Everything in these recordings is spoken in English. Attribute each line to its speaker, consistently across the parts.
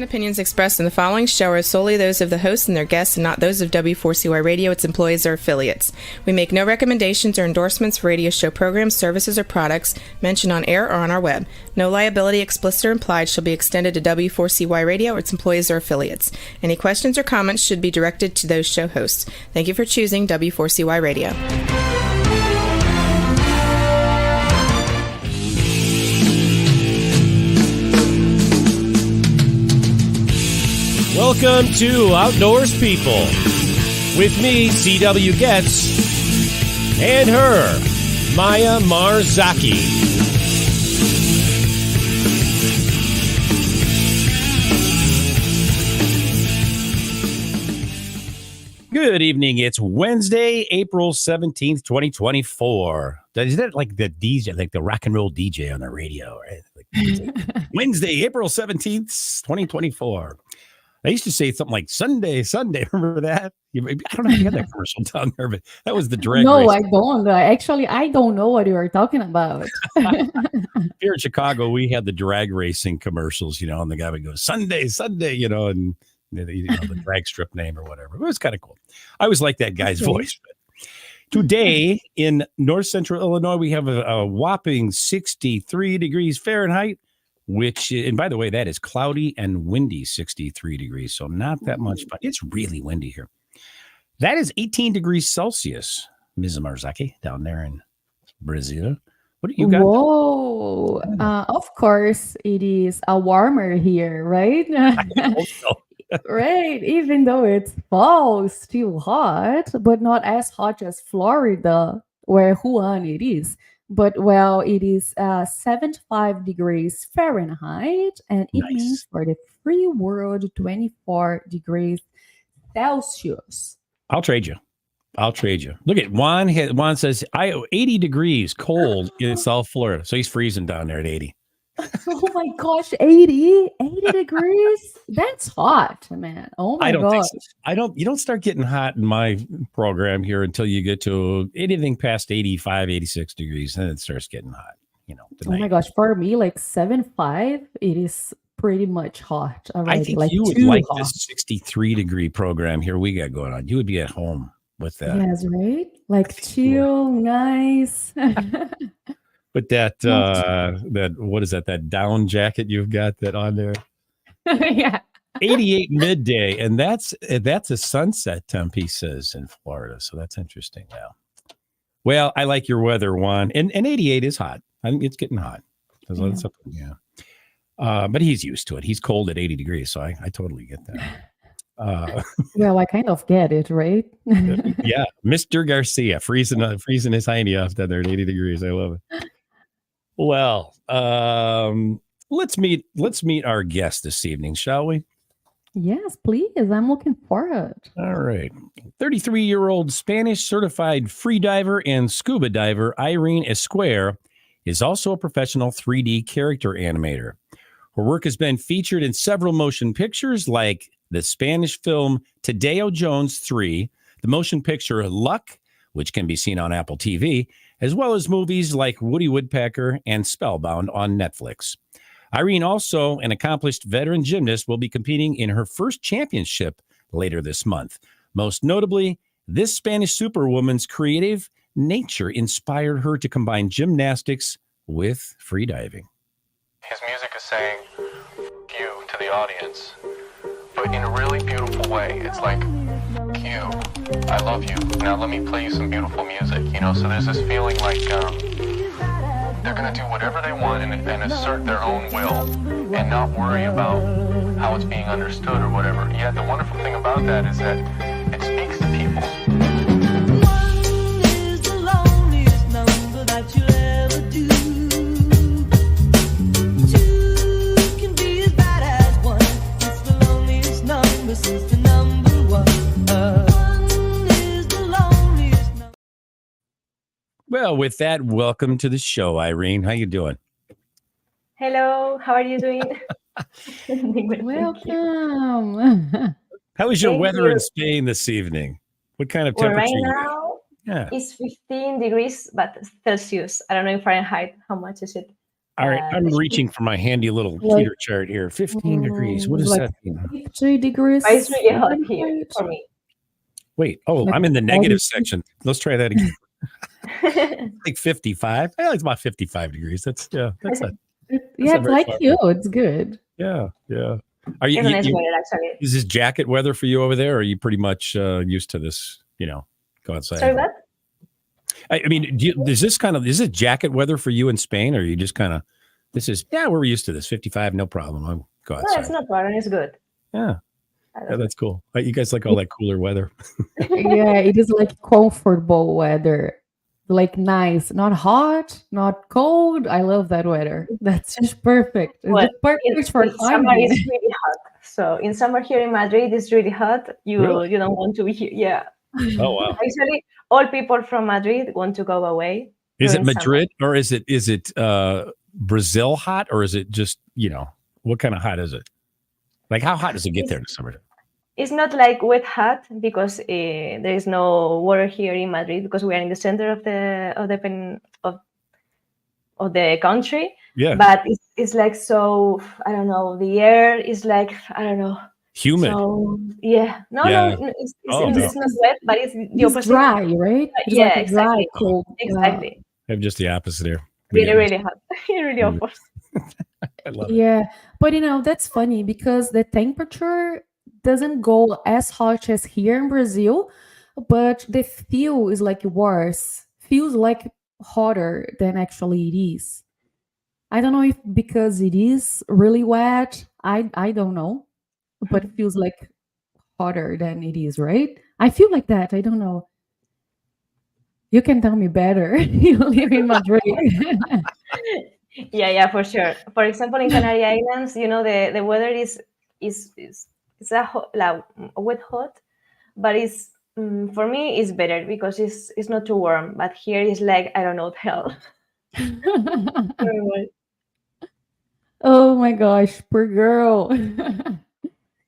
Speaker 1: opinions expressed in the following show are solely those of the host and their guests and not those of W4CY Radio, its employees, or affiliates. We make no recommendations or endorsements for radio show programs, services, or products mentioned on air or on our web. No liability, explicit or implied, shall be extended to W4CY Radio or its employees or affiliates. Any questions or comments should be directed to those show hosts. Thank you for choosing W4CY Radio.
Speaker 2: Welcome to Outdoors People with me, C.W. Getz, and her, Maya Marzaki. Good evening. It's Wednesday, April 17th, 2024. Is that like the DJ, like the rock and roll DJ on the radio, right? Like Wednesday, April 17th, 2024. I used to say something like Sunday. Remember that? I don't know if you had that commercial down there, but that was the drag
Speaker 3: No,
Speaker 2: race.
Speaker 3: I don't. Actually, I don't know what you are talking about.
Speaker 2: Here in Chicago, we had the drag racing commercials, and the guy would go, Sunday, and the drag strip name or whatever. It was kind of cool. I always liked that guy's voice. But today in north central Illinois, we have a whopping 63 degrees Fahrenheit. Which, and by the way, that is cloudy and windy, 63 degrees. So not that much fun. It's really windy here. That is 18 degrees Celsius, Ms. Marzaki, down there in Brazil. What do you got?
Speaker 3: Whoa. Of course, it is a warmer here, right?
Speaker 2: I hope so.
Speaker 3: Right. Even though it's fall, still hot, but not as hot as Florida, where Juan it is. But, well, it is 75 degrees Fahrenheit, and it means for the free world 24 degrees Celsius.
Speaker 2: I'll trade you. Look at Juan. Juan says, 80 degrees cold in South Florida. So he's freezing down there at 80.
Speaker 3: Oh, my gosh, 80 degrees? That's hot, man. Oh, my gosh.
Speaker 2: You don't start getting hot in my program here until you get to anything past 85, 86 degrees. Then it starts getting hot,
Speaker 3: Oh, my gosh. For me, like 75, it is pretty much hot already.
Speaker 2: I think
Speaker 3: like
Speaker 2: you would
Speaker 3: too
Speaker 2: like
Speaker 3: hot.
Speaker 2: this 63 degree program here we got going on. You would be at home with that.
Speaker 3: Yes, right? Like chill, nice.
Speaker 2: But that what is that? That down jacket you've got that on there?
Speaker 3: Yeah.
Speaker 2: 88 midday, and that's a sunset temp, he says, in Florida. So that's interesting now. Well, I like your weather, Juan. And 88 is hot. I think it's getting hot. Yeah. But he's used to it. He's cold at 80 degrees, so I totally get that.
Speaker 3: Well, I kind of get it, right?
Speaker 2: Yeah, Mr. Garcia freezing his hiney off down there at 80 degrees. I love it. Well, let's meet our guest this evening, shall we?
Speaker 3: Yes, please. I'm looking forward.
Speaker 2: All right. 33-year-old Spanish certified freediver and scuba diver Irene Escuer is also a professional 3D character animator. Her work has been featured in several motion pictures like the Spanish film Tadeo Jones 3, the motion picture Luck, which can be seen on Apple TV, as well as movies like Woodpecker and Spellbound on Netflix. Irene, also an accomplished veteran gymnast, will be competing in her first championship later this month. Most notably, this Spanish Superwoman's creative nature inspired her to combine gymnastics with freediving.
Speaker 4: His music is saying you to the audience, but in a really beautiful way. It's like, you, I love you. Now let me play you some beautiful music, So there's this feeling like they're going to do whatever they want and assert their own will and not worry about how it's being understood or whatever. Yet the wonderful thing about that is that it speaks to people.
Speaker 5: One is the loneliest number that you'll ever do. Two can be as bad as one. It's the loneliest number since the number one.
Speaker 2: Well, with that, welcome to the show, Irene. How you doing?
Speaker 6: Hello, how are you doing?
Speaker 3: Welcome.
Speaker 2: How is your
Speaker 6: Thank
Speaker 2: weather
Speaker 6: you.
Speaker 2: in Spain this evening? What kind of
Speaker 6: Well,
Speaker 2: temperature?
Speaker 6: right now it's 15 degrees, but Celsius. I don't know in Fahrenheit. How much is it?
Speaker 2: All right, I'm
Speaker 6: But
Speaker 2: reaching for my handy little
Speaker 3: Like,
Speaker 2: heater chart here. 15 degrees. What does
Speaker 3: like
Speaker 2: that mean?
Speaker 3: 50 degrees.
Speaker 6: it's really hot here
Speaker 3: Fahrenheit?
Speaker 6: for me.
Speaker 2: Wait, oh,
Speaker 3: Like
Speaker 2: I'm in the
Speaker 3: 40.
Speaker 2: negative section. Let's try that again. Like 55. Yeah, it's about 55 degrees. That's
Speaker 3: Yeah,
Speaker 2: not
Speaker 3: it's
Speaker 2: very
Speaker 3: like
Speaker 2: far.
Speaker 3: you. It's good.
Speaker 2: Yeah. Are you,
Speaker 6: It's a nice
Speaker 2: you-
Speaker 6: weather, actually.
Speaker 2: is this jacket weather for you over there? Or are you pretty much used to this, go outside?
Speaker 6: Sorry, what?
Speaker 2: I mean, is it jacket weather for you in Spain? Or are you just kind of, we're used to this 55, no problem. I'll go
Speaker 6: No,
Speaker 2: outside.
Speaker 6: it's not problem. It's good.
Speaker 2: Yeah. Yeah, that's cool. You guys like all that cooler weather.
Speaker 3: Yeah, it is like comfortable weather. Like nice, not hot, not cold. I love that weather. That's just perfect. It's
Speaker 6: Well,
Speaker 3: just perfect for
Speaker 6: in summer
Speaker 3: climbing.
Speaker 6: it's really hot. So in summer here in Madrid, it's really hot. You
Speaker 2: Really?
Speaker 6: don't want to be here. Yeah.
Speaker 2: Oh, wow.
Speaker 6: Actually, all people from Madrid want to go away.
Speaker 2: Is it
Speaker 6: during summer.
Speaker 2: Madrid or is it Brazil hot, or is it just, what kind of hot is it? Like, how hot does it get there in the summer?
Speaker 6: It's not like wet hot because there is no water here in Madrid because we are in the center of the country.
Speaker 2: Yeah.
Speaker 6: But it's like, so I don't know. The air is like, I don't know.
Speaker 2: Humid.
Speaker 6: So yeah, no,
Speaker 2: Yeah.
Speaker 6: it's
Speaker 2: Oh,
Speaker 6: it's not wet, but it's the
Speaker 3: It's
Speaker 6: opposite.
Speaker 3: dry, right? It's
Speaker 6: Yeah,
Speaker 3: like a dry,
Speaker 6: exactly.
Speaker 3: cold.
Speaker 6: Exactly.
Speaker 2: I have just the opposite there.
Speaker 6: Really, really hot. Really
Speaker 2: Mm.
Speaker 6: opposite.
Speaker 2: I love it.
Speaker 3: Yeah, but that's funny because the temperature doesn't go as hot as here in Brazil, but the feel is like worse. Feels like hotter than actually it is. I don't know if because it is really wet. I don't know, but it feels like hotter than it is, right? I feel like that. I don't know. You can tell me better. You live in Madrid.
Speaker 6: Yeah, for sure. For example, in Canary Islands, the weather is it's like wet hot, but it's for me it's better because it's not too warm. But here it's like, I don't know, hell. Horrible.
Speaker 3: Oh my gosh, poor girl.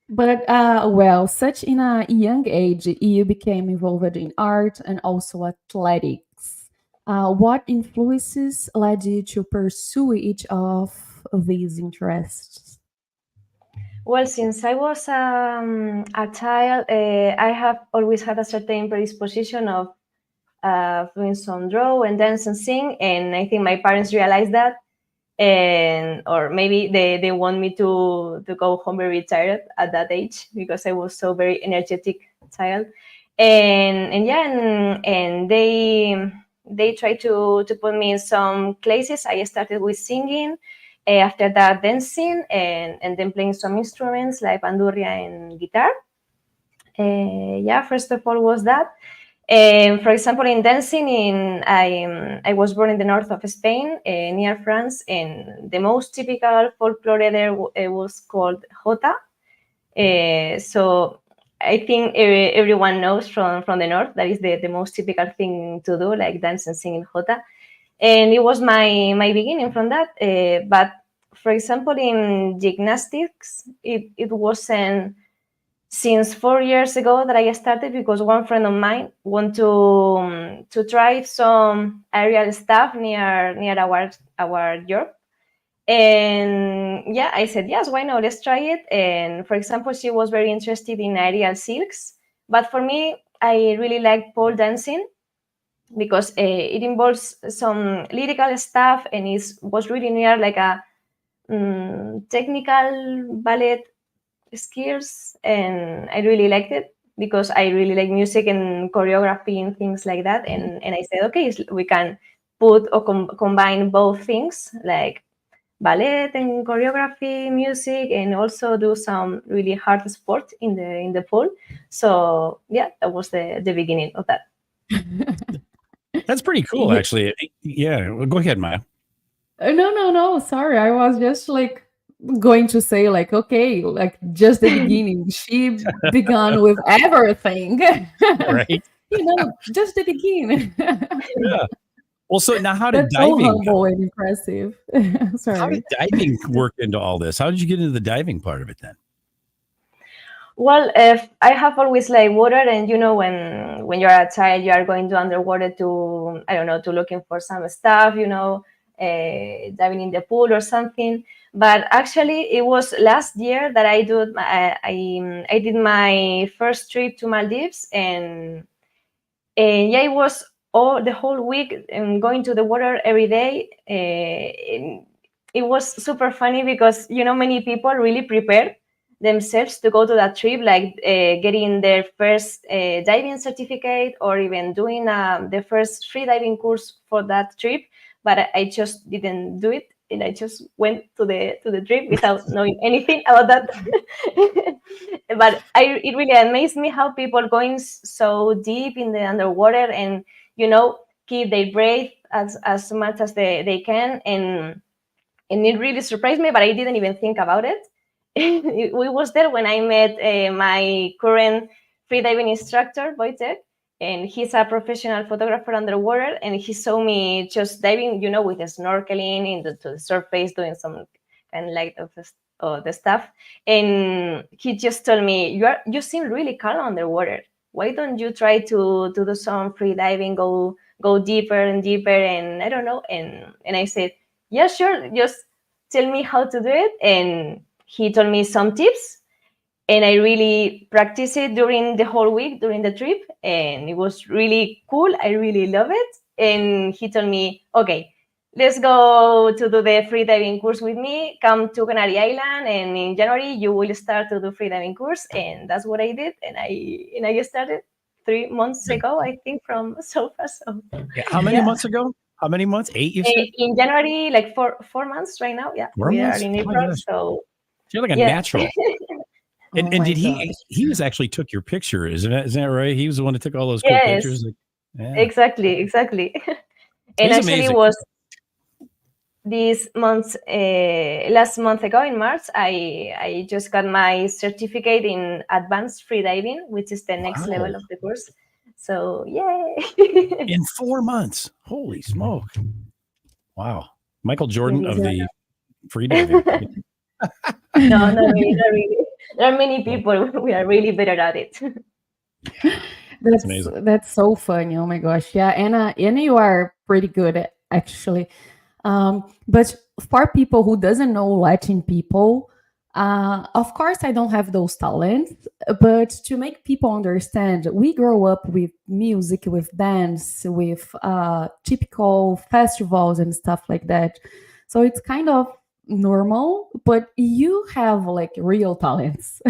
Speaker 3: But well, such in a young age, you became involved in art and also athletics. What influences led you to pursue each of these interests?
Speaker 6: Well, since I was a child, I have always had a certain predisposition of doing some draw and dance and sing, and I think my parents realized that, or maybe they want me to go home very tired at that age because I was so very energetic child, and they tried to put me in some classes. I started with singing, after that dancing, and then playing some instruments like bandurria and guitar. First of all was that. For example, in dancing, I was born in the north of Spain, near France, and the most typical folklore there was called jota. So I think everyone knows from the north that is the most typical thing to do, like dance and sing in jota. And it was my beginning from that. But for example, in gymnastics, it wasn't since 4 years ago that I started because one friend of mine wanted to try some aerial stuff near our York. And I said, yes, why not? Let's try it. And for example, she was very interested in aerial silks. But for me, I really like pole dancing because it involves some lyrical stuff and it was really near like a technical ballet skills, and I really liked it because I really like music and choreography and things like that. And I said, okay, we can put or combine both things like ballet and choreography, music, and also do some really hard sport in the pool. So that was the beginning of that.
Speaker 2: That's pretty cool, actually. Yeah, well, go ahead, Maya.
Speaker 3: No. Sorry, I was just like going to say like, okay, like just the beginning. She began with everything.
Speaker 2: Right.
Speaker 3: Just the beginning.
Speaker 2: Yeah. Well, so now how did
Speaker 3: That's so
Speaker 2: diving
Speaker 3: humble and impressive. Sorry.
Speaker 2: How did diving work into all this? How did you get into the diving part of it then?
Speaker 6: Well, I have always liked water, and when you're a child, you are going to underwater to, I don't know, to looking for some stuff, diving in the pool or something. But actually, it was last year that I did my first trip to Maldives, and yeah, it was all the whole week going to the water every day. It was super funny because many people really prepared themselves to go to that trip, like getting their first diving certificate or even doing the first free diving course for that trip. But I just didn't do it, and I just went to the trip without knowing anything about that. But it really amazed me how people going so deep in the underwater and keep their breath as much as they can, and it really surprised me, but I didn't even think about it. We was there when I met my current freediving instructor, Wojtek, and he's a professional photographer underwater, and he saw me just diving, with the snorkeling to the surface, doing some kind of like of the stuff. And he just told me, you seem really calm underwater. Why don't you try to do some free diving, go deeper and deeper? And I don't know. And I said, yeah, sure. Just tell me how to do it. And he told me some tips. And I really practiced it during the whole week, during the trip. And it was really cool. I really love it. And he told me, okay, let's go to do the freediving course with me. Come to Canary Island, and in January you will start to do freediving course. And that's what I did. And I started 3 months ago, I think, from SOFA. So
Speaker 2: Yeah. How many months ago? How many months? 8, you said?
Speaker 6: In January, like 4 months right now. Yeah,
Speaker 2: 4
Speaker 6: we
Speaker 2: months?
Speaker 6: are in
Speaker 2: Oh,
Speaker 6: April.
Speaker 2: gosh.
Speaker 6: So
Speaker 2: You're like a
Speaker 6: yeah.
Speaker 2: natural. And
Speaker 3: Oh my
Speaker 2: did he?
Speaker 3: gosh.
Speaker 2: He was actually took your picture, isn't that right? He was the one that took all those cool
Speaker 6: Yes,
Speaker 2: pictures. Yeah.
Speaker 6: exactly. And
Speaker 2: He's
Speaker 6: actually,
Speaker 2: amazing.
Speaker 6: was this month, last month ago in March, I just got my certificate in advanced freediving, which is the next
Speaker 2: Wow.
Speaker 6: level of the course. So yay!
Speaker 2: In 4 months. Holy smoke. Wow. Michael Jordan of the freediving.
Speaker 6: No, not really. There are many people we are really better at it.
Speaker 2: That's amazing.
Speaker 3: That's so funny. Oh my gosh. Yeah, Anna, you are pretty good actually. But for people who doesn't know Latin people, of course I don't have those talents, but to make people understand, we grow up with music, with dance, with typical festivals and stuff like that. So it's kind of normal, but you have like real talents.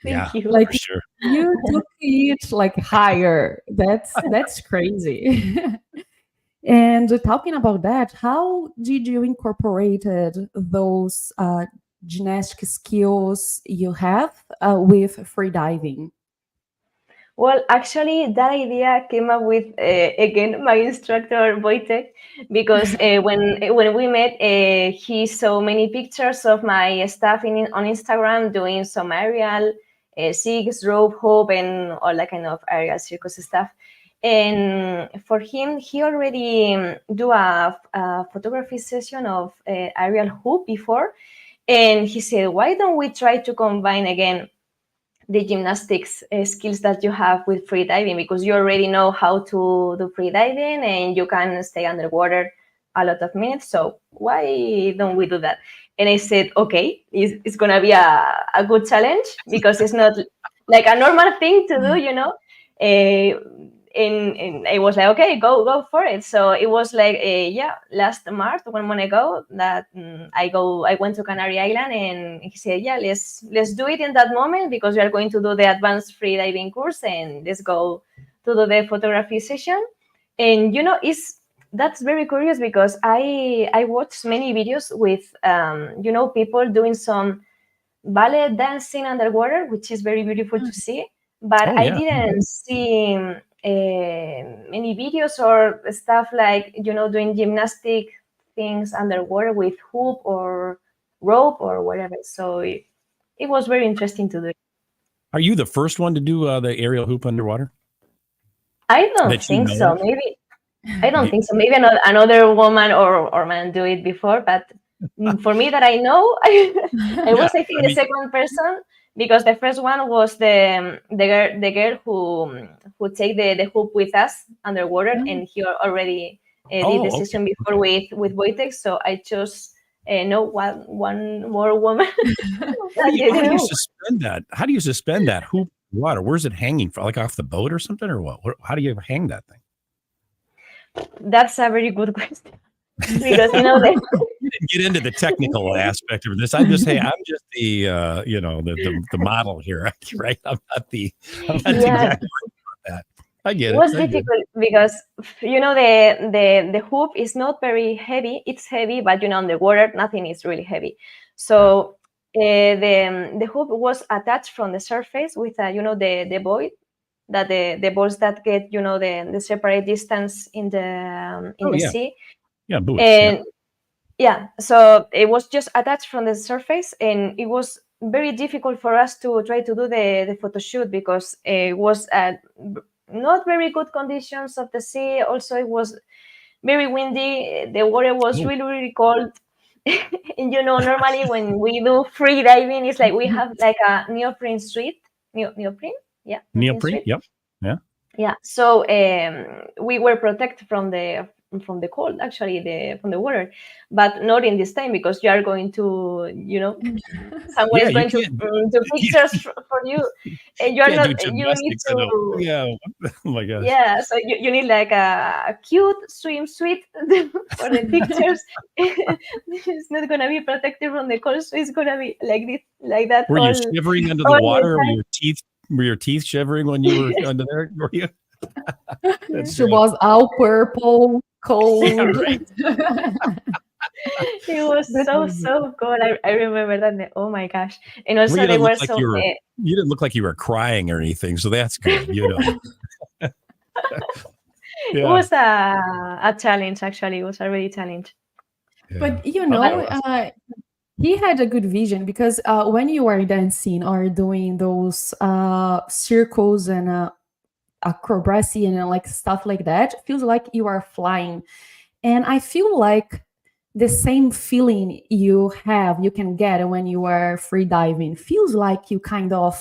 Speaker 2: Yeah,
Speaker 6: you.
Speaker 3: Like
Speaker 2: for sure.
Speaker 3: you took it like higher. That's crazy. And talking about that, how did you incorporated those gymnastic skills you have with freediving?
Speaker 6: Well, actually, that idea came up with again my instructor Wojtek, because when we met, he saw many pictures of my stuff on Instagram doing some aerial, SIGs, rope, hope, and all that kind of aerial circus stuff. And for him, he already do a photography session of aerial hoop before, and he said, "Why don't we try to combine again the gymnastics skills that you have with freediving, because you already know how to do freediving and you can stay underwater a lot of minutes. So why don't we do that?" And I said, okay, it's going to be a good challenge, because it's not like a normal thing to do, and I was like, okay, go for it. So it was like, last March, 1 month ago, that I went to Canary Island, and he said, yeah, let's do it in that moment, because we are going to do the advanced freediving course, and let's go to do the photography session. And that's very curious, because I watched many videos with people doing some ballet dancing underwater, which is very beautiful to see. But I didn't see many videos or stuff like doing gymnastic things underwater with hoop or rope or whatever. So it was very interesting to do.
Speaker 2: Are you the first one to do the aerial hoop underwater?
Speaker 6: I don't
Speaker 2: That you
Speaker 6: think
Speaker 2: know
Speaker 6: so.
Speaker 2: of?
Speaker 6: Maybe I don't think so. Maybe another woman or man do it before, but for me that I know, I was I think the second person, because the first one was the girl who take the hoop with us underwater, and he already did the season before with Wojtek, so I chose no one more woman.
Speaker 2: How do you suspend that? How do you suspend that hoop in water? Where's it hanging from? Like off the boat or something, or what? How do you hang that thing?
Speaker 6: That's a very good question. Because you
Speaker 2: didn't get into the technical aspect of this. I'm just the the model here, right? I'm not the exactly about that. I get it.
Speaker 6: It was difficult because the hoop is not very heavy. It's heavy, but on the water nothing is really heavy. So the hoop was attached from the surface with the buoy, that the balls that get the separate distance in the sea.
Speaker 2: Yeah, buoys,
Speaker 6: and so it was just attached from the surface, and it was very difficult for us to try to do the photo shoot because it was not very good conditions of the sea. Also, it was very windy. The water was really, really cold. And normally when we do free diving, it's like we have like a neoprene suit. Neoprene? Yeah.
Speaker 2: Neoprene? Yep. Yeah.
Speaker 6: Yeah. So we were protected from the cold, actually, from the water, but not in this time because you are going to, someone is going to pictures for you, and you are not. You need to.
Speaker 2: Oh my gosh.
Speaker 6: Yeah, so you need like a cute swimsuit for the pictures. It's not gonna be protected from the cold, so it's gonna be like this, like that.
Speaker 2: Were you shivering under the water? Were your teeth shivering when you were under there? Were you?
Speaker 3: She was all purple, cold.
Speaker 2: Yeah, right.
Speaker 6: It was so cold. I remember that. Oh my gosh! And also they were so.
Speaker 2: You didn't look like you were crying or anything, so that's good.
Speaker 6: It was a challenge. Actually, it was a really challenge.
Speaker 3: Yeah. But he had a good vision because when you are dancing or doing those circles and acrobacy and like stuff like that, it feels like you are flying. And I feel like the same feeling you can get when you are free diving feels like you kind of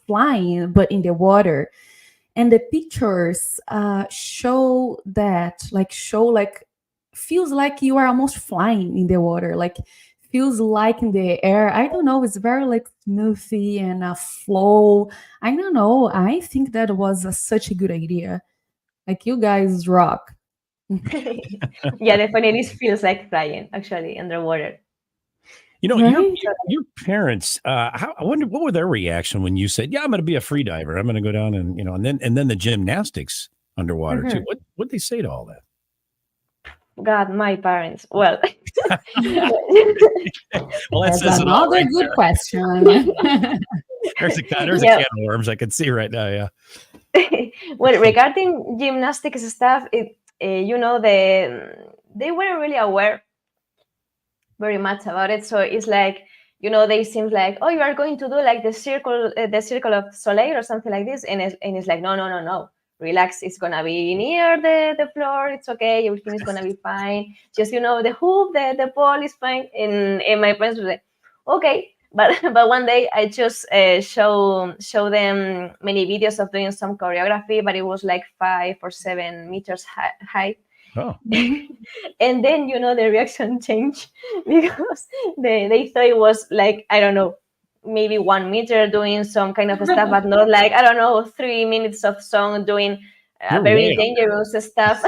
Speaker 3: flying but in the water. And the pictures show feels like you are almost flying in the water, like feels like in the air. I don't know, it's very like smoothy and a flow. I don't know, I think that was such a good idea. Like, you guys rock.
Speaker 6: Yeah, definitely feels like flying actually underwater.
Speaker 2: Your parents, I wonder what were their reaction when you said, "Yeah, I'm going to be a free diver. I'm going to go down and then the gymnastics underwater too." What they say to all that?
Speaker 6: God, my parents. Well,
Speaker 3: that's another good question.
Speaker 2: There's a can of worms I can see right now. Yeah.
Speaker 6: Well, regarding gymnastics stuff, they weren't really aware very much about it. So it's like, they seem like, oh, you are going to do like the circle of Soleil or something like this, and it's like, no. Relax, it's gonna be near the floor. It's okay, everything is gonna be fine. Just the hoop, the ball is fine. And my parents were like, okay, but one day I just show them many videos of doing some choreography, but it was like 5 or 7 meters high.
Speaker 2: Oh.
Speaker 6: And then the reaction changed because they thought it was like, I don't know, maybe 1 meter doing some kind of stuff, but not like, I don't know, 3 minutes of song doing very dangerous stuff.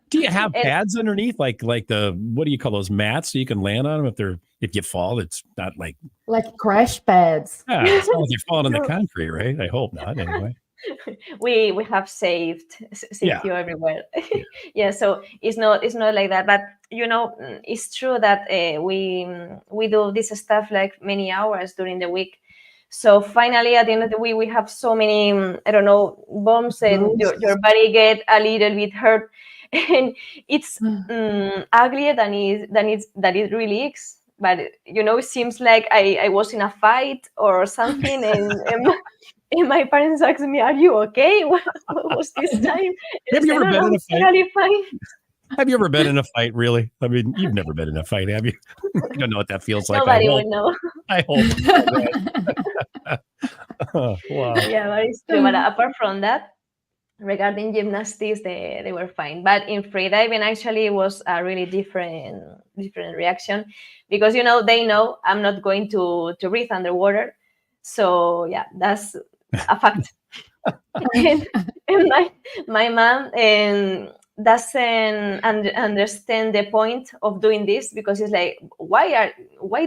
Speaker 2: Do you have pads underneath, like the, what do you call those, mats, so you can land on them if you fall? It's not like
Speaker 3: crash pads.
Speaker 2: Yeah, it's not like you're falling on the concrete, right? I hope not. Anyway.
Speaker 6: We have safety everywhere. Yeah, so it's not like that, but it's true that we do this stuff like many hours during the week. So finally at the end of the week we have so many bombs, and your body get a little bit hurt, and it's uglier than it really is. But it seems like I was in a fight or something, and my parents asked me, "Are you okay? What was this time?"
Speaker 2: Have you ever been in a fight? Fine. Have you ever been in a fight, really? I mean, you've never been in a fight, have you? You don't know what that feels like.
Speaker 6: Nobody would know.
Speaker 2: I hope.
Speaker 6: Oh, wow. Yeah, but it's true. But apart from that, regarding gymnastics, they were fine. But in freediving, actually, it was a really different reaction, because they know I'm not going to breathe underwater. So yeah, that's a fact. and my mom doesn't understand the point of doing this, because it's like, why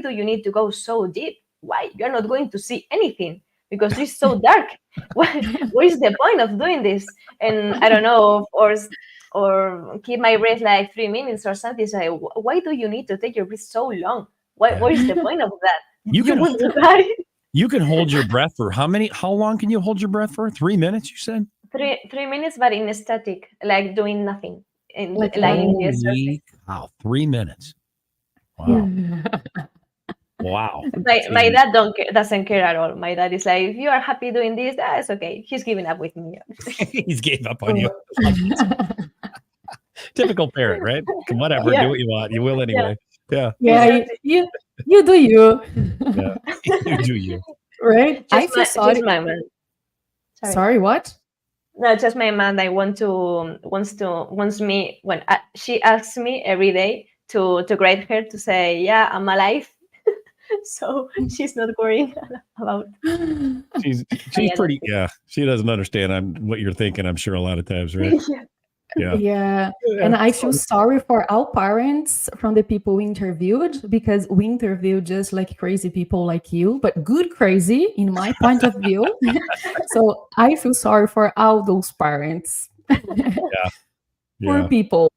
Speaker 6: do you need to go so deep? Why? You're not going to see anything because it's so dark. What is the point of doing this? And I don't know, or keep my breath like 3 minutes or something. It's like, why do you need to take your breath so long? What is the point of that?
Speaker 2: You can
Speaker 6: want to die.
Speaker 2: You can hold your breath for how long can you hold your breath for? 3 minutes, you said?
Speaker 6: 3 minutes, but in static, like doing nothing.
Speaker 3: Like
Speaker 2: Wow, 3 minutes. Wow. Wow.
Speaker 6: My dad doesn't care at all. My dad is like, if you are happy doing this, it's okay. He's giving up with me.
Speaker 2: He's gave up on you. Typical parent, right? Whatever, do what you want. You will anyway. Yeah.
Speaker 3: Yeah, you do you.
Speaker 2: Yeah. You do you.
Speaker 3: Right? I feel sorry.
Speaker 6: Just my man.
Speaker 3: Sorry, what?
Speaker 6: No, just my mom. I wants me when she asks me every day to grade her to say, yeah, I'm alive. So she's not worrying about.
Speaker 2: She's pretty. Yeah, she doesn't understand what you're thinking. I'm sure a lot of times, right?
Speaker 3: Yeah. And I feel sorry for all parents from the people we interviewed, because we interviewed just like crazy people like you, but good crazy in my point of view. So I feel sorry for all those parents. Poor people.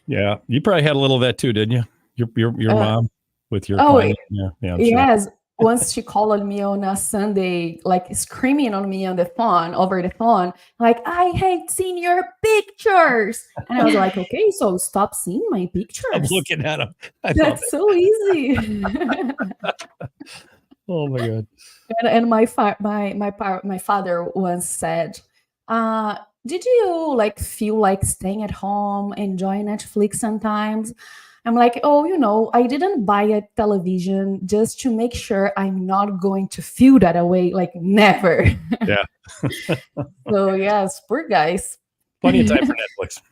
Speaker 2: Yeah, you probably had a little of that too, didn't you? Your mom with your client. Yeah, I'm
Speaker 3: yes.
Speaker 2: Sure.
Speaker 3: Once she called me on a Sunday, like screaming on me on the phone, over the phone, like, I hate seeing your pictures. And I was like, okay, so stop seeing my pictures.
Speaker 2: I'm looking at them.
Speaker 3: That's so easy.
Speaker 2: Oh my God.
Speaker 3: And my father once said, did you like feel like staying at home, enjoying Netflix sometimes? I'm like, I didn't buy a television just to make sure I'm not going to feel that away. Like, never.
Speaker 2: Yeah.
Speaker 3: So yes, poor guys.
Speaker 2: Plenty of time for Netflix.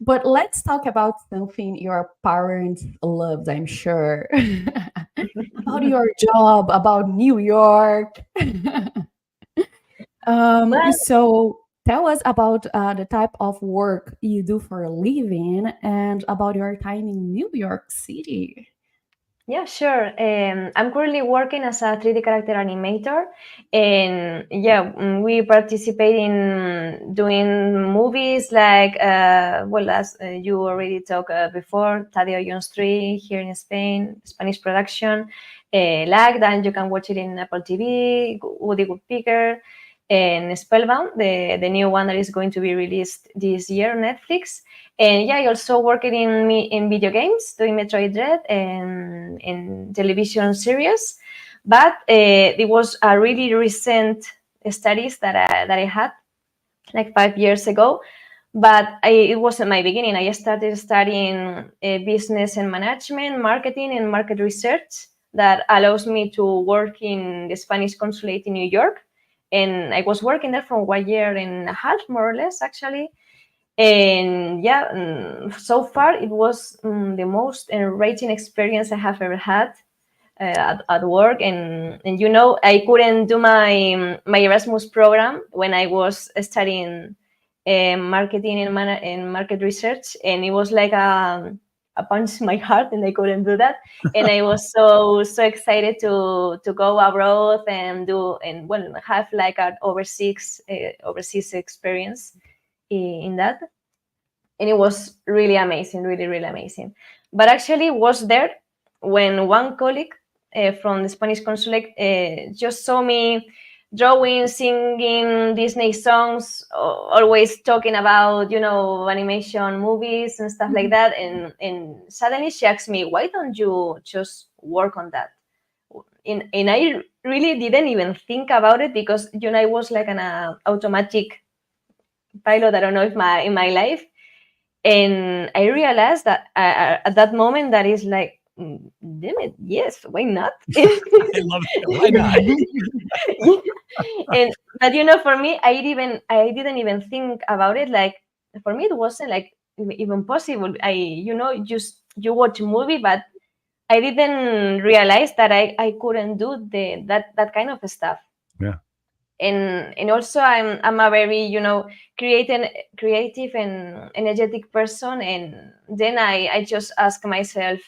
Speaker 3: But let's talk about something your parents loved, I'm sure. About your job, about New York. So tell us about the type of work you do for a living and about your time in New York City.
Speaker 6: Yeah, sure. I'm currently working as a 3D character animator, and we participate in doing movies like, as you already talked before, Tadeo Jones 3 here in Spain, Spanish production, like that you can watch it in Apple TV, Woodpecker and Spellbound, the new one that is going to be released this year on Netflix. And I also worked in video games, doing Metroid Dread and in television series. But it was a really recent studies that I had, like 5 years ago. But it wasn't my beginning. I started studying business and management, marketing and market research that allows me to work in the Spanish consulate in New York. And I was working there for 1 year and a half, more or less, actually. And so far it was the most enriching experience I have ever had at work. And I couldn't do my Erasmus program when I was studying marketing and market research, and it was like a punch in my heart, and I couldn't do that. And I was so excited to go abroad and have like an overseas experience in that. And it was really amazing, really, really amazing. But actually was there when one colleague from the Spanish consulate just saw me drawing, singing Disney songs, always talking about, animation movies and stuff like that. And suddenly she asked me, why don't you just work on that? And I really didn't even think about it, because, I was like an automatic pilot, I don't know if in my life. And I realized that at that moment that is like, damn it, yes, why not?
Speaker 2: I love it. Why not?
Speaker 6: But for me, I didn't even think about it. Like for me, it wasn't like even possible. Just you watch a movie, but I didn't realize that I couldn't do that kind of stuff.
Speaker 2: Yeah.
Speaker 6: And also I'm a very creative and energetic person, and then I just ask myself,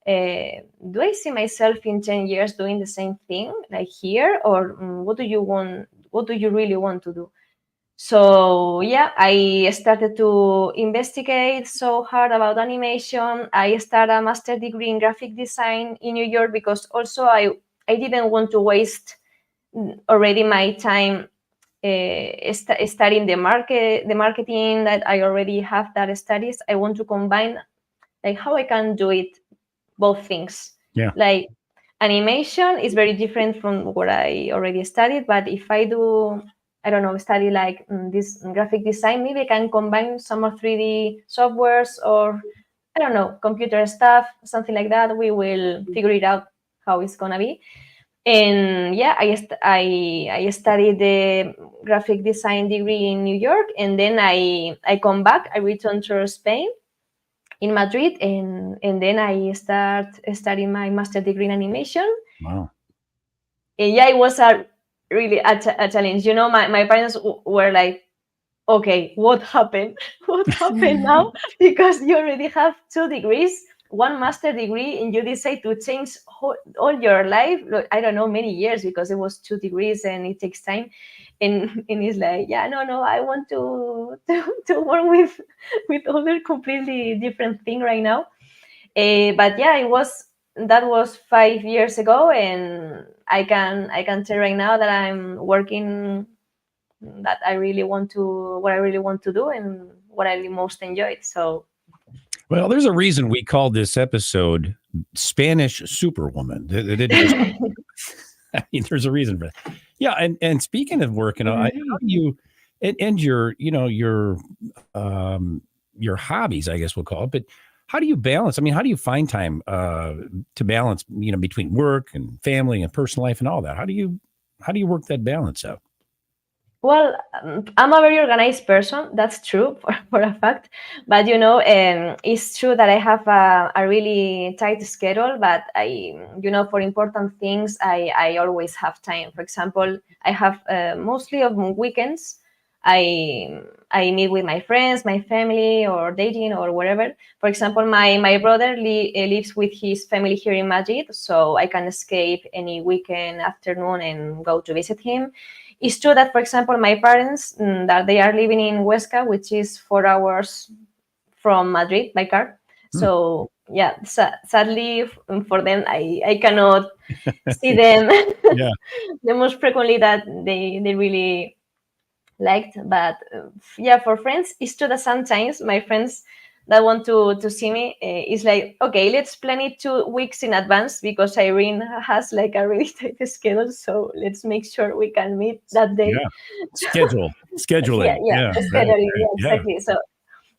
Speaker 6: do I see myself in 10 years doing the same thing like here, or what do you really want to do? So yeah, I started to investigate so hard about animation. I started a master degree in graphic design in New York, because also I didn't want to waste already my time studying the marketing that I already have that studies. I want to combine like how I can do it, both things.
Speaker 2: Yeah.
Speaker 6: Like animation is very different from what I already studied, but if I do, I don't know, study like this graphic design, maybe I can combine some of 3D softwares, or I don't know, computer stuff, something like that. We will figure it out how it's gonna be. And yeah, I studied the graphic design degree in New York, and then I come back. I returned to Spain, in Madrid, and then I start studying my master degree in animation.
Speaker 2: Wow.
Speaker 6: And yeah, it was really a challenge. My parents were like, okay, what happened? What happened now? Because you already have 2 degrees, 1 master degree, and you decide to change all your life. I don't know, many years, because it was 2 degrees and it takes time. And it's like, yeah, no, I want to work with other completely different thing right now. But yeah, that was 5 years ago, and I can tell right now that I'm working what I really want to do, and what I most enjoyed. So
Speaker 2: Well, there's a reason we called this episode Spanish Superwoman. They didn't I mean, there's a reason for that. Yeah, and speaking of work, how do you and your your hobbies, I guess we'll call it, but how do you balance? I mean, how do you find time to balance, between work and family and personal life and all that? How do you work that balance out?
Speaker 6: Well, I'm a very organized person. That's true for a fact. But it's true that I have a really tight schedule. But for important things, I always have time. For example, I have mostly of weekends. I meet with my friends, my family, or dating, or wherever. For example, my brother lives with his family here in Madrid, so I can escape any weekend afternoon and go to visit him. It's true that, for example, my parents, that they are living in Huesca, which is 4 hours from Madrid by car. So yeah, sadly for them, I cannot see them the most frequently that they really liked. But yeah, for friends, it's true that sometimes my friends that want to see me is like, okay, let's plan it 2 weeks in advance, because Irene has like a really tight schedule, so let's make sure we can meet that day.
Speaker 2: Schedule it.
Speaker 6: Scheduling, exactly. So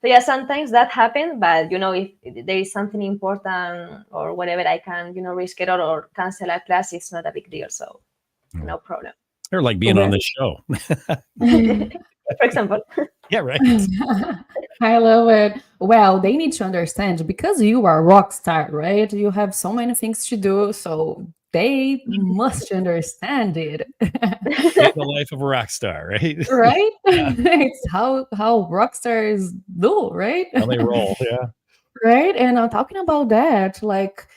Speaker 6: yeah, sometimes that happens, but if there is something important or whatever, I can reschedule or cancel a class. It's not a big deal, so no problem.
Speaker 2: They're like being on the show.
Speaker 6: For example.
Speaker 2: Yeah, right.
Speaker 3: I love it. Well, they need to understand, because you are a rock star, right? You have so many things to do, so they must understand it.
Speaker 2: The life of a rock star, right?
Speaker 3: Right? It's how rock stars do, right?
Speaker 2: How they roll, yeah.
Speaker 3: Right? And I'm talking about that, like,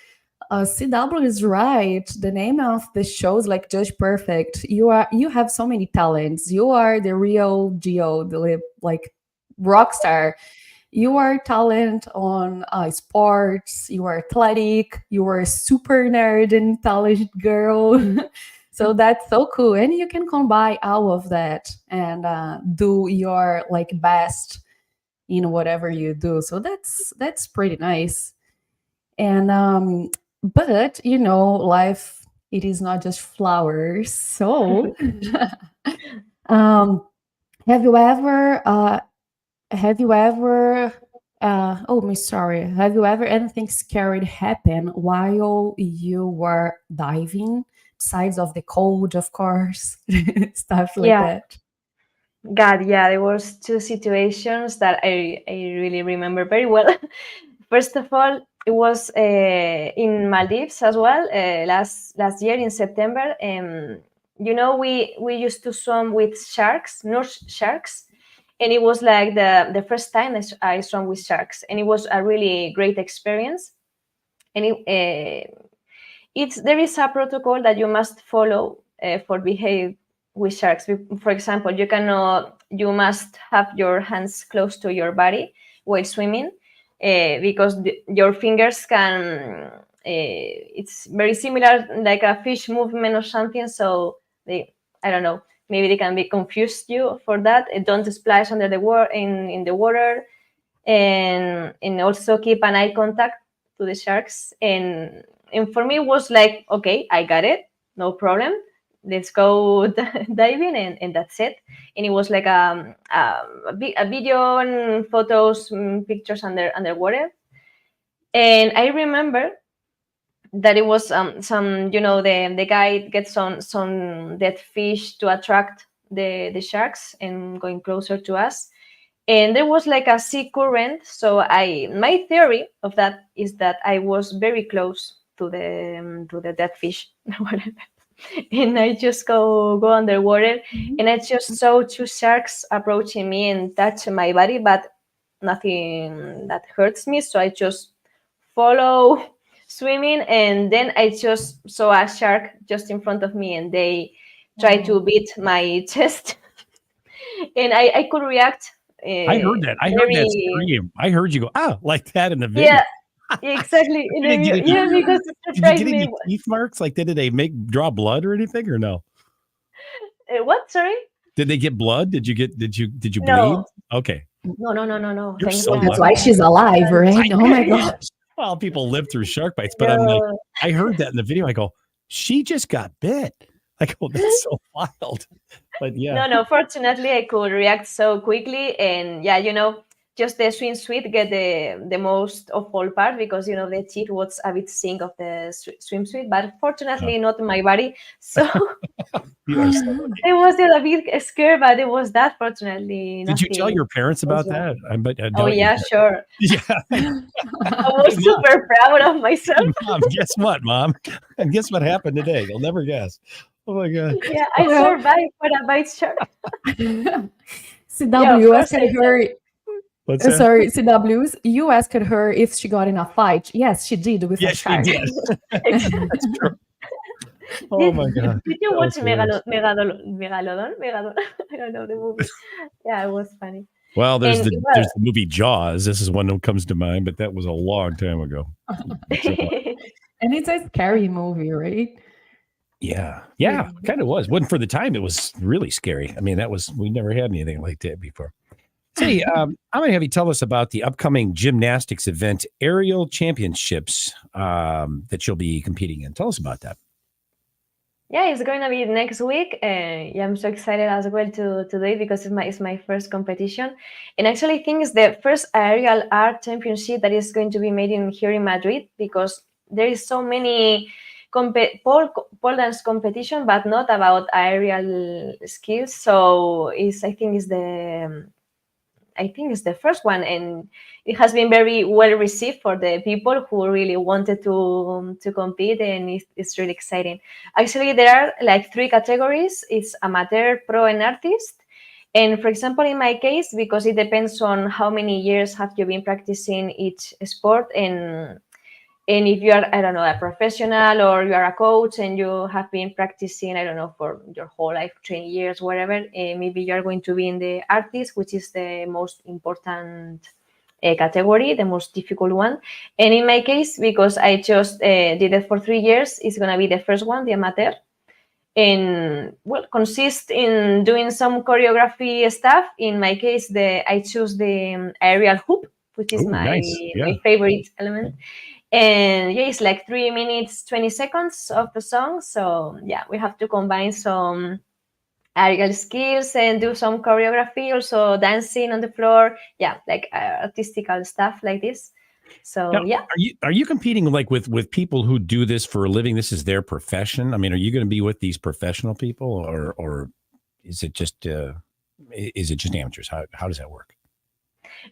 Speaker 3: CW is right. The name of the show is like Judge Perfect. You have so many talents. You are the real deal, the like rock star. You are talent on sports. You are athletic. You are a super nerd and intelligent girl. So that's so cool, and you can combine all of that and do your like best in whatever you do. So that's pretty nice. And but life, it is not just flowers. So have you ever have you ever anything scary happen while you were diving? sides of the code, of course, stuff like
Speaker 6: Yeah.
Speaker 3: that.
Speaker 6: God, yeah, there was two situations that I really remember very well. First of all, it was in Maldives as well, last year in September. We used to swim with sharks, nurse sharks, and it was like the first time I swam with sharks, and it was a really great experience. And there is a protocol that you must follow for behave with sharks. For example, you must have your hands close to your body while swimming, because your fingers can. It's very similar, like a fish movement or something. So I don't know. Maybe they can be confused you for that. Don't splash under the water in the water, and also keep an eye contact to the sharks. And for me, it was like, okay, I got it, no problem. Let's go diving, and that's it. And it was like a video and photos, pictures underwater. And I remember that it was some, the guy gets some dead fish to attract the sharks and going closer to us. And there was like a sea current. So my theory of that is that I was very close to the dead fish. And I just go underwater, and I just saw two sharks approaching me and touch my body, but nothing that hurts me. So I just follow swimming, and then I just saw a shark just in front of me, and they tried to beat my chest. And I could react.
Speaker 2: I heard that. I heard that scream. I heard you go, like that in the video.
Speaker 6: Yeah, exactly. Because it
Speaker 2: Did you get
Speaker 6: me.
Speaker 2: any teeth marks? Like, did they draw blood or anything, or no?
Speaker 6: What? Sorry?
Speaker 2: Did they get blood? Did you bleed?
Speaker 6: No.
Speaker 2: Okay.
Speaker 6: No.
Speaker 2: You're
Speaker 6: Thank
Speaker 2: so
Speaker 6: God.
Speaker 3: That's why she's alive, right? Oh my gosh.
Speaker 2: Well, people live through shark bites, but I'm like, I heard that in the video. I go, she just got bit. I go, that's so wild. But yeah.
Speaker 6: No. Fortunately, I could react so quickly, and just the swimsuit get the most of all part, because the teeth was a bit sink of the swimsuit, but fortunately not my body. So
Speaker 2: You are so lucky.
Speaker 6: I was a bit scared, but it was that fortunately.
Speaker 2: Did you tell
Speaker 6: nothing.
Speaker 2: your parents about that?
Speaker 6: Oh yeah, sure.
Speaker 2: Yeah.
Speaker 6: I was super proud of myself.
Speaker 2: Mom, guess what, Mom? And guess what happened today? You'll never guess. Oh my God.
Speaker 6: Yeah, I survived for a bite shark.
Speaker 3: CW, you asked her.
Speaker 2: What's that?
Speaker 3: Sorry, CWs. You asked her if she got in a fight. Yes, she did with a
Speaker 2: Yes, she
Speaker 3: shark.
Speaker 2: did. That's true. Oh my God.
Speaker 6: Did you
Speaker 2: That
Speaker 6: watch
Speaker 2: was hilarious.
Speaker 6: Megalodon? I don't know the movie. Yeah, it was funny.
Speaker 2: Well, there's
Speaker 6: And
Speaker 2: the movie Jaws. This is one that comes to mind, but that was a long time ago.
Speaker 3: And it's a scary movie, right?
Speaker 2: Yeah, kind of was. Wasn't for the time. It was really scary. I mean, we never had anything like that before. Say, I'm going to have you tell us about the upcoming gymnastics event, Aerial Championships, that you'll be competing in. Tell us about that.
Speaker 6: Yeah, it's going to be next week. I'm so excited as well to do it, because it's my first competition. And actually, I think it's the first aerial art championship that is going to be made here in Madrid, because there is so many pole dance competition, but not about aerial skills. So I think it's the first one, and it has been very well received for the people who really wanted to compete, and it's really exciting. Actually, there are like 3 categories. It's amateur, pro, and artist. And for example, in my case, because it depends on how many years have you been practicing each sport, and if you are, I don't know, a professional, or you are a coach and you have been practicing, I don't know, for your whole life, 20 years, whatever, maybe you are going to be in the artist, which is the most important category, the most difficult one. And in my case, because I just did it for 3 years, it's going to be the first one, the amateur. And consists in doing some choreography stuff. In my case, I choose the aerial hoop, which is my favorite element. And it's like 3 minutes, 20 seconds of the song. So we have to combine some aerial skills and do some choreography, also dancing on the floor. Like artistical stuff like this. So
Speaker 2: Now,
Speaker 6: yeah.
Speaker 2: are you competing like with people who do this for a living? This is their profession. I mean, are you going to be with these professional people, or is it just amateurs? How does that work?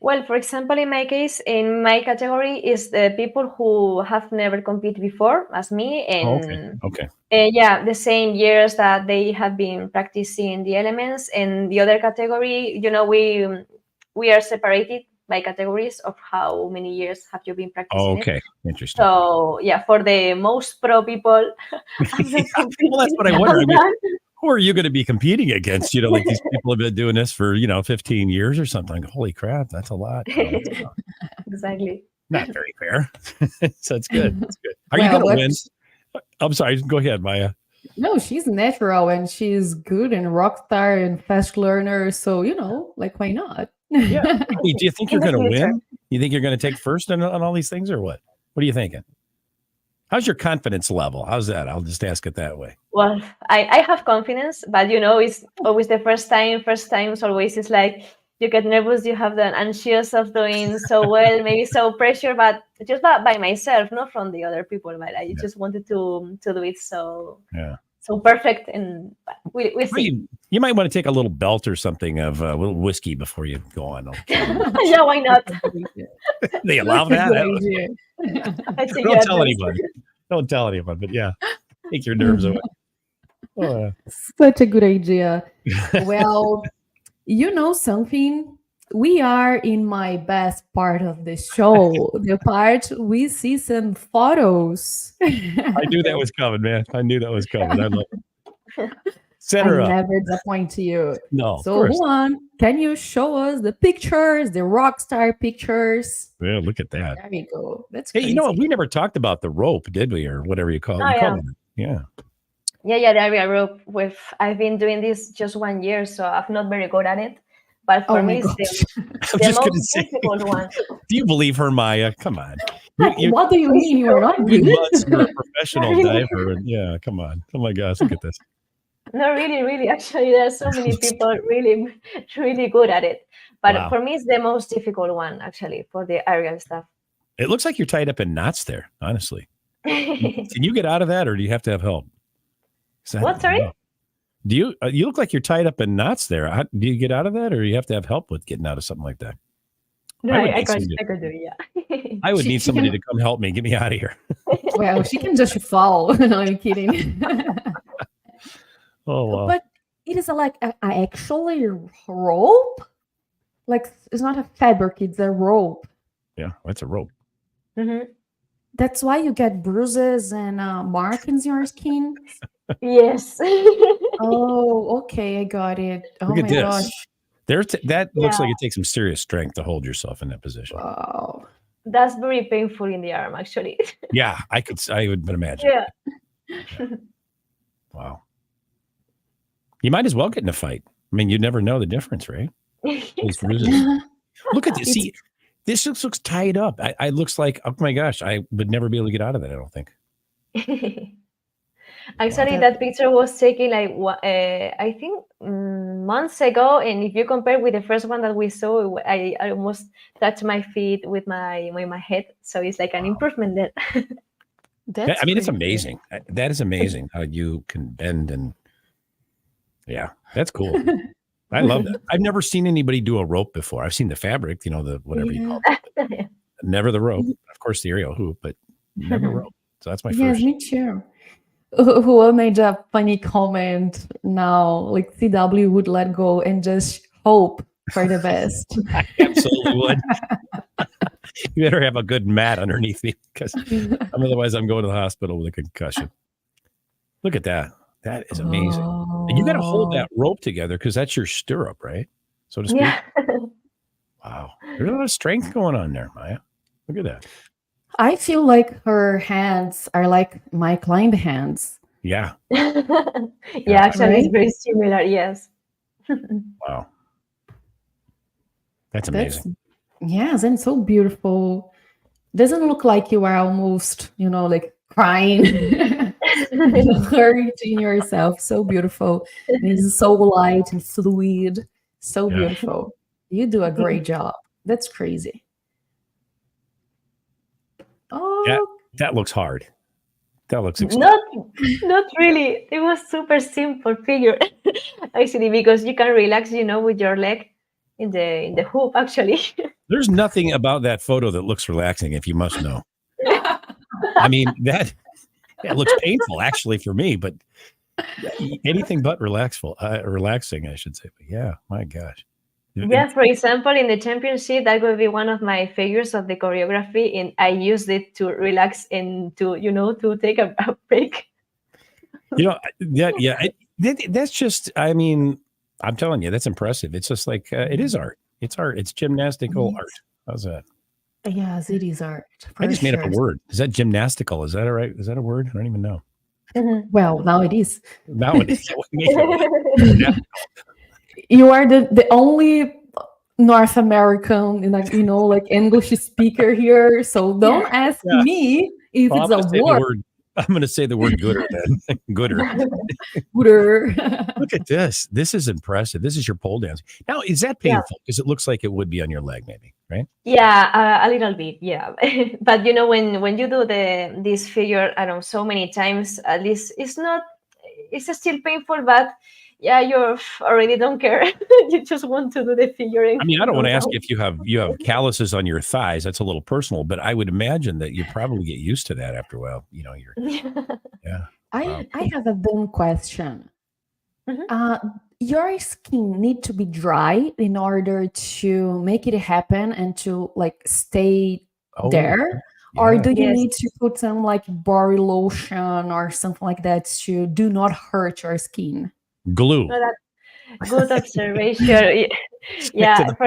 Speaker 6: Well, for example, in my case, in my category is the people who have never competed before, as me, and
Speaker 2: Okay.
Speaker 6: yeah, the same years that they have been practicing the elements. And the other category, we are separated by categories of how many years have you been practicing it.
Speaker 2: Okay. Interesting.
Speaker 6: So yeah, for the most pro people, I'm not
Speaker 2: Well, that's what I
Speaker 6: competing
Speaker 2: wonder. I
Speaker 6: on
Speaker 2: mean,
Speaker 6: that.
Speaker 2: who are you going to be competing against? Like these people have been doing this for 15 years or something. Holy crap, that's a lot.
Speaker 6: Exactly.
Speaker 2: Not very fair. So it's good. It's good. Are you
Speaker 3: Well,
Speaker 2: going to
Speaker 3: but
Speaker 2: win? I'm sorry. Go ahead, Maya.
Speaker 3: no, she's natural and she's good and rock star and fast learner. So, like, why not?
Speaker 2: Yeah. Hey, do you think
Speaker 6: In
Speaker 2: you're
Speaker 6: the
Speaker 2: going to
Speaker 6: future.
Speaker 2: win? You think you're going to take first on all these things, or what? What are you thinking? How's your confidence level? How's that? I'll just ask it that way.
Speaker 6: Well, I have confidence, but it's always the first time. First times always is like you get nervous, you have the anxious of doing so well, maybe so pressure, but just by myself, not from the other people. But I just wanted to do it so perfect, and we'll
Speaker 2: Well,
Speaker 6: see.
Speaker 2: you might want to take a little belt or something of a little whiskey before you go on.
Speaker 6: Yeah, why not?
Speaker 2: They allow
Speaker 3: That's a
Speaker 2: that.
Speaker 3: good idea.
Speaker 6: I think
Speaker 2: Don't
Speaker 6: you
Speaker 2: tell
Speaker 6: advise.
Speaker 2: anybody. Don't tell anyone. But yeah, take your nerves away. Oh,
Speaker 3: Such a good idea. Well, you know something? We are in my best part of the show, the part we see some photos.
Speaker 2: I knew that was coming, man. I knew that was coming. I love it. Set
Speaker 3: I
Speaker 2: her up.
Speaker 3: never disappoint you.
Speaker 2: No, of
Speaker 3: So,
Speaker 2: course.
Speaker 3: Juan, can you show us the pictures, the rock star pictures?
Speaker 2: Yeah, look at that.
Speaker 3: There we go. That's
Speaker 2: Hey,
Speaker 3: crazy.
Speaker 2: you know what? We never talked about the rope, did we? Or whatever you call it.
Speaker 6: Oh,
Speaker 2: You
Speaker 6: yeah.
Speaker 2: call it. Yeah.
Speaker 6: Yeah, the area rope. I've been doing this just 1 year, so I'm not very good at it. But for
Speaker 3: Oh my
Speaker 6: me,
Speaker 3: gosh.
Speaker 6: it's
Speaker 2: I'm
Speaker 6: the
Speaker 2: just going to
Speaker 6: most
Speaker 2: say,
Speaker 6: difficult one.
Speaker 2: do you believe her, Maya? Come on.
Speaker 3: What do you mean you are not
Speaker 2: You
Speaker 3: good?
Speaker 2: months, you're a professional diver. And yeah, come on. Oh my gosh, look at this.
Speaker 6: No, really, really. Actually, there are so many people really, really good at it. But
Speaker 2: Wow.
Speaker 6: for me, it's the most difficult one, actually, for the aerial stuff.
Speaker 2: It looks like you're tied up in knots there, honestly. Can you get out of that, or do you have to have help?
Speaker 6: What, sorry?
Speaker 2: Do you you look like you're tied up in knots there. Do you get out of that, or do you have to have help with getting out of something like that?
Speaker 6: No,
Speaker 2: I would
Speaker 6: I
Speaker 2: need
Speaker 6: could
Speaker 2: somebody-
Speaker 6: do it, yeah.
Speaker 2: I would
Speaker 3: She
Speaker 2: need somebody
Speaker 3: can-
Speaker 2: to come help me. Get me out of here.
Speaker 3: Well, she can just fall. No, I'm kidding.
Speaker 2: Oh, wow.
Speaker 3: But it is like a actually rope. Like it's not a fabric; it's a rope.
Speaker 2: Yeah, that's a rope.
Speaker 6: Mhm.
Speaker 3: That's why you get bruises and markings in your skin.
Speaker 6: Yes.
Speaker 3: Oh, okay, I got it. Oh
Speaker 2: Look
Speaker 3: my
Speaker 2: at this.
Speaker 3: gosh!
Speaker 2: That looks
Speaker 6: Yeah.
Speaker 2: like it takes some serious strength to hold yourself in that position.
Speaker 3: Wow.
Speaker 6: That's very painful in the arm, actually.
Speaker 2: Yeah, I would imagine.
Speaker 6: Yeah.
Speaker 2: Wow. You might as well get in a fight. I mean, you never know the difference, right? Those bruises. Look at this. See, this just looks tied up. I looks like, oh my gosh, I would never be able to get out of that, I don't think.
Speaker 6: Actually, that picture was taken I think months ago, and if you compare with the first one that we saw, I almost touched my feet with my head, so it's like an improvement there.
Speaker 3: That's
Speaker 2: I mean, it's
Speaker 3: crazy.
Speaker 2: amazing. That is amazing how you can bend and yeah, that's cool. I love that. I've never seen anybody do a rope before. I've seen the fabric, the whatever you call it. Never the rope. Of course, the aerial hoop, but never rope. So that's my
Speaker 3: Yes,
Speaker 2: first.
Speaker 3: me too. Who made a funny comment now? Like CW would let go and just hope for the best.
Speaker 2: I absolutely would. You better have a good mat underneath me because otherwise I'm going to the hospital with a concussion. Look at that. That is amazing. And you got to hold that rope together because that's your stirrup, right? So to speak.
Speaker 6: Yeah.
Speaker 2: Wow. There's a lot of strength going on there, Maya. Look at that.
Speaker 3: I feel like her hands are like my client hands.
Speaker 2: Yeah.
Speaker 6: Yeah, actually, it's
Speaker 3: Right?
Speaker 6: very similar. Yes.
Speaker 2: Wow. That's amazing.
Speaker 3: Yes, and so beautiful. Doesn't look like you are almost, like crying, hurting yourself. So beautiful. It's so light and fluid. So
Speaker 2: Yeah.
Speaker 3: beautiful. You do a great job. That's crazy.
Speaker 2: That looks hard. That looks
Speaker 6: Not really. It was super simple figure actually, because you can relax, with your leg in the hoop actually.
Speaker 2: There's nothing about that photo that looks relaxing, if you must know. I mean, that looks painful actually for me, but anything but relaxing, I should say. But yeah, my gosh.
Speaker 6: Yeah, for example, in the championship, that would be one of my figures of the choreography, and I used it to relax and to take a break.
Speaker 2: That's just, I mean, I'm telling you, that's impressive. It's just like, it is art. It's art. It's gymnastical art. How's that?
Speaker 3: Yes, it is art.
Speaker 2: I just made up a word. Is that gymnastical? Is that all right? Is that a word? I don't even know.
Speaker 3: Well, now it is.
Speaker 2: Now it is.
Speaker 3: You are the only North American, like English speaker here. So don't ask me if it's a word.
Speaker 2: I'm going to say the word gooder then. Gooder.
Speaker 3: Gooder.
Speaker 2: Look at this. This is impressive. This is your pole dance. Now, is that painful? Because it looks like it would be on your leg, maybe, right?
Speaker 6: Yeah, a little bit, yeah. But when you do this figure, I don't know, so many times, at least it's still painful, but yeah, you already don't care. You just want to do the figure.
Speaker 2: I mean, I don't want to ask if you have calluses on your thighs. That's a little personal, but I would imagine that you probably get used to that after a while.
Speaker 3: I have a dumb question. Your skin need to be dry in order to make it happen and to stay there, or do you need to put some body lotion or something like that to do not hurt your skin?
Speaker 2: Glue.
Speaker 6: No, good observation. Yeah, for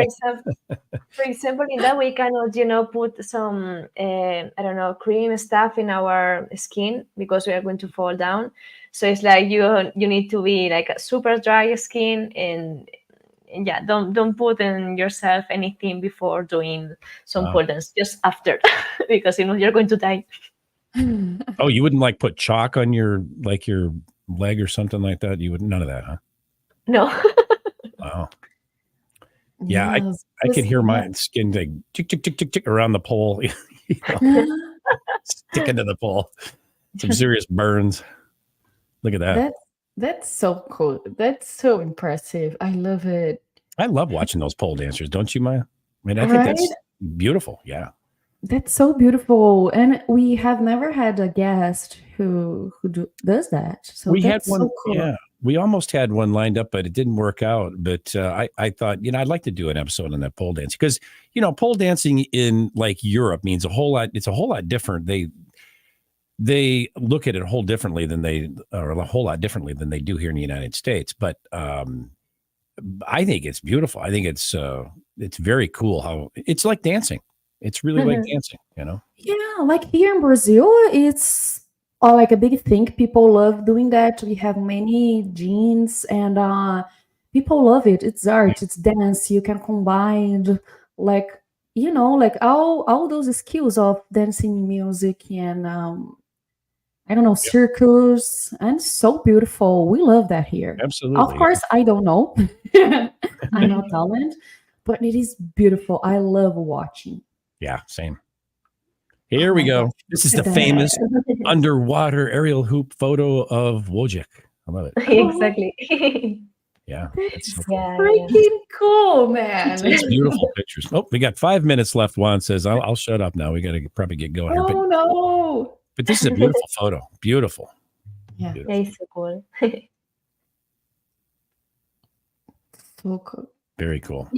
Speaker 6: example, in that we cannot, put some, I don't know, cream stuff in our skin because we are going to fall down. So it's like you need to be like a super dry skin, and yeah, don't put in yourself anything before doing some pole dance, just after, because you're going to die.
Speaker 2: Oh, you wouldn't put chalk on your leg or something like that? You wouldn't, none of that, huh?
Speaker 6: No.
Speaker 2: Wow. Yeah, I can hear my skin tick, tick, tick, tick, tick around the pole. Sticking to the pole. Some serious burns. Look at that.
Speaker 3: That's so cool. That's so impressive. I love it.
Speaker 2: I love watching those pole dancers, don't you, Maya? I mean, I think that's beautiful. Yeah.
Speaker 3: That's so beautiful. And we have never had a guest who does that. So
Speaker 2: we had one.
Speaker 3: So cool.
Speaker 2: Yeah. We almost had one lined up, but it didn't work out. But I thought, I'd like to do an episode on that pole dance because, pole dancing in Europe means a whole lot. It's a whole lot different. They look at it a whole lot differently than they do here in the United States. But I think it's beautiful. I think it's very cool how it's like dancing. It's really like dancing,
Speaker 3: Yeah, like here in Brazil, it's a big thing. People love doing that. We have many genes and people love it. It's art, it's dance. You can combine all those skills of dancing, music, and I don't know, circus, and so beautiful. We love that here.
Speaker 2: Absolutely.
Speaker 3: Of course, I don't know. I'm not talent, but it is beautiful. I love watching.
Speaker 2: Yeah, same. Here we go. This is the famous underwater aerial hoop photo of Wojciech. I love it.
Speaker 6: Exactly.
Speaker 2: Yeah.
Speaker 3: That's so freaking cool, man.
Speaker 2: It's beautiful pictures. Oh, we got 5 minutes left. Juan says, I'll shut up now. We got to probably get going here.
Speaker 3: No.
Speaker 2: But this is a beautiful photo. Beautiful.
Speaker 3: Yeah.
Speaker 2: Beautiful.
Speaker 6: Yeah, it's so cool.
Speaker 3: So cool.
Speaker 2: Very cool.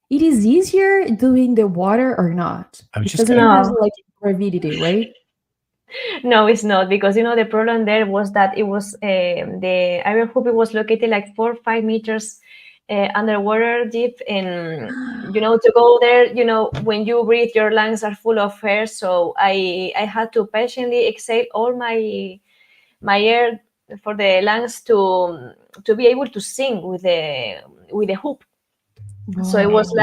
Speaker 3: It is easier doing the water or not? Because it has gravity, right?
Speaker 6: No, it's not, because the problem there was that it was the aerial hoop was located 4 or 5 meters underwater deep, and to go there, when you breathe, your lungs are full of air. So I had to patiently exhale all my air for the lungs to be able to sing with the hoop. Wow. So it was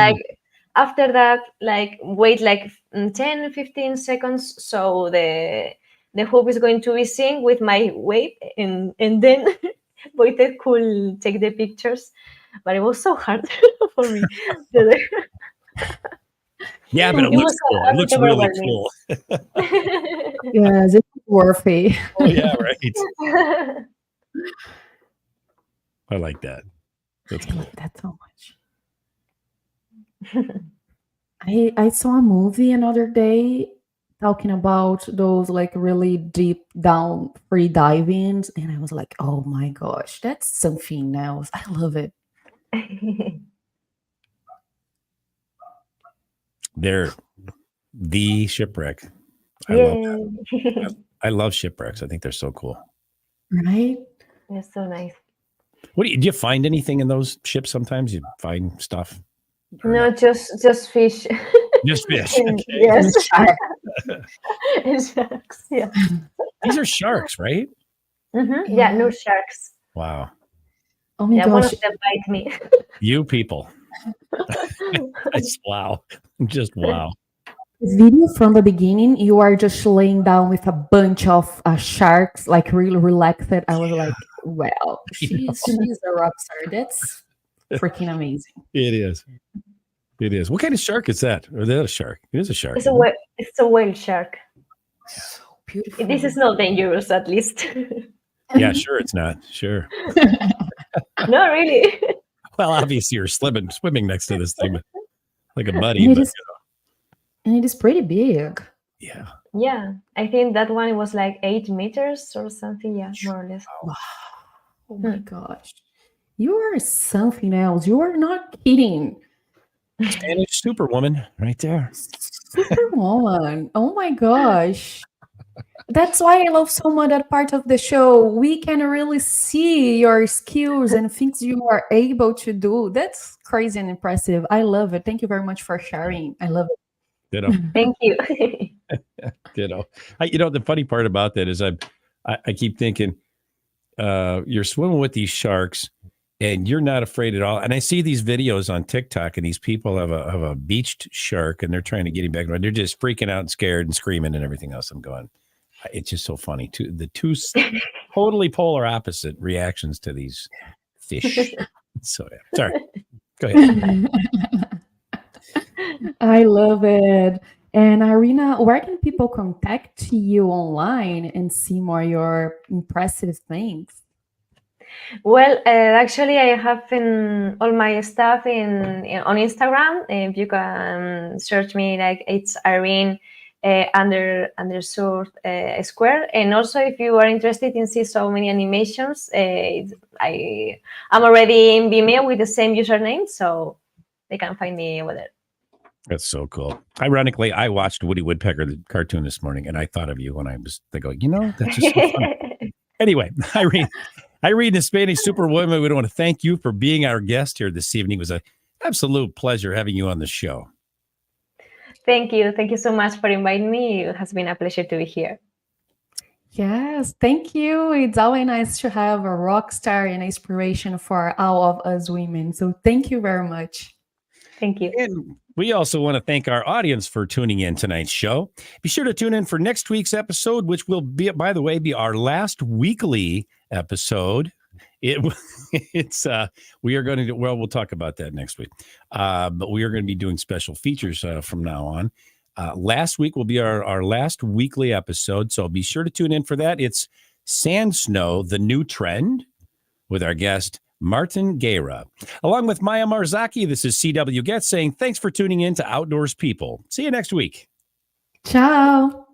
Speaker 6: after that, wait 10-15 seconds, so the hoop is going to be synced with my wave, and then Wojtek could take the pictures, but it was so hard for me.
Speaker 2: Yeah, but it
Speaker 6: It
Speaker 2: looks
Speaker 6: was
Speaker 2: cool.
Speaker 6: a
Speaker 2: It looks
Speaker 6: bit
Speaker 2: really
Speaker 6: overwhelming.
Speaker 2: cool.
Speaker 3: Yes, it's worth it.
Speaker 2: Oh, yeah, right. I like that. That's
Speaker 3: I
Speaker 2: cool.
Speaker 3: love that so much. I saw a movie another day talking about those like really deep down free divings, and I was like, oh my gosh, that's something else. I love it.
Speaker 2: They're the shipwreck. I love that.
Speaker 6: Yeah.
Speaker 2: I love shipwrecks. I think they're so cool.
Speaker 3: Right?
Speaker 6: It's so nice.
Speaker 2: Do you find anything in those ships sometimes? You find stuff? Or
Speaker 6: No, just fish.
Speaker 2: Just fish.
Speaker 6: And-
Speaker 2: Okay.
Speaker 6: Yes.
Speaker 3: Shark.
Speaker 6: And sharks. Yeah.
Speaker 2: These are sharks, right?
Speaker 6: Yeah, no sharks.
Speaker 2: Wow.
Speaker 3: Oh my
Speaker 6: Yeah, one
Speaker 3: gosh.
Speaker 6: of them bite me.
Speaker 2: You people. Wow. Just wow.
Speaker 3: This video from the beginning, you are just laying down with a bunch of sharks, like really relaxed. I was like, well, she's a rock star. That's freaking amazing.
Speaker 2: It is. It is. What kind of shark is that? Or is that a shark? It is a shark.
Speaker 6: It's a whale shark.
Speaker 3: So beautiful.
Speaker 6: This is not dangerous, at least.
Speaker 2: Yeah, sure it's not. Sure.
Speaker 6: No, really.
Speaker 2: Well, obviously you're swimming next to this thing, but like a buddy.
Speaker 3: And it
Speaker 2: But,
Speaker 3: is- and it is pretty big.
Speaker 2: yeah.
Speaker 6: Yeah, I think that one was like 8 meters or something. Yeah, more or less.
Speaker 3: Oh my gosh. You are something else. You are not kidding.
Speaker 2: Spanish Superwoman right there.
Speaker 3: Superwoman. Oh my gosh. That's why I love so much that part of the show. We can really see your skills and things you are able to do. That's crazy and impressive. I love it. Thank you very much for sharing. I love it.
Speaker 2: Ditto.
Speaker 6: Thank you.
Speaker 2: Ditto. The funny part about that is I keep thinking you're swimming with these sharks and you're not afraid at all. And I see these videos on TikTok and these people have a beached shark and they're trying to get him back. They're just freaking out and scared and screaming and everything else. I'm going, it's just so funny. The two totally polar opposite reactions to these fish. So yeah. Sorry. Go ahead.
Speaker 3: I love it. And Irina, where can people contact you online and see more your impressive things?
Speaker 6: Well, actually, I have all my stuff on Instagram. If you can search me, like it's Irene _Escuer. And also, if you are interested in see so many animations, I'm already in Vimeo with the same username, so they can find me over there.
Speaker 2: That's so cool. Ironically, I watched Woody Woodpecker, the cartoon this morning, and I thought of you when I was going, that's just so funny. Anyway, Irene, the Spanish Superwoman, we want to thank you for being our guest here this evening. It was an absolute pleasure having you on the show.
Speaker 6: Thank you. Thank you so much for inviting me. It has been a pleasure to be here.
Speaker 3: Yes, thank you. It's always nice to have a rock star and inspiration for all of us women. So thank you very much.
Speaker 6: Thank you.
Speaker 2: And we also want to thank our audience for tuning in tonight's show. Be sure to tune in for next week's episode, which will be, by the way, be our last weekly episode. We are going to do, well, we'll talk about that next week. But we are going to be doing special features from now on. Last week will be our last weekly episode. So be sure to tune in for that. It's Sand Snow, the New Trend, with our guest, Martin Guerra. Along with Maya Marzaki, this is CW Getz saying thanks for tuning in to Outdoors People. See you next week.
Speaker 3: Ciao.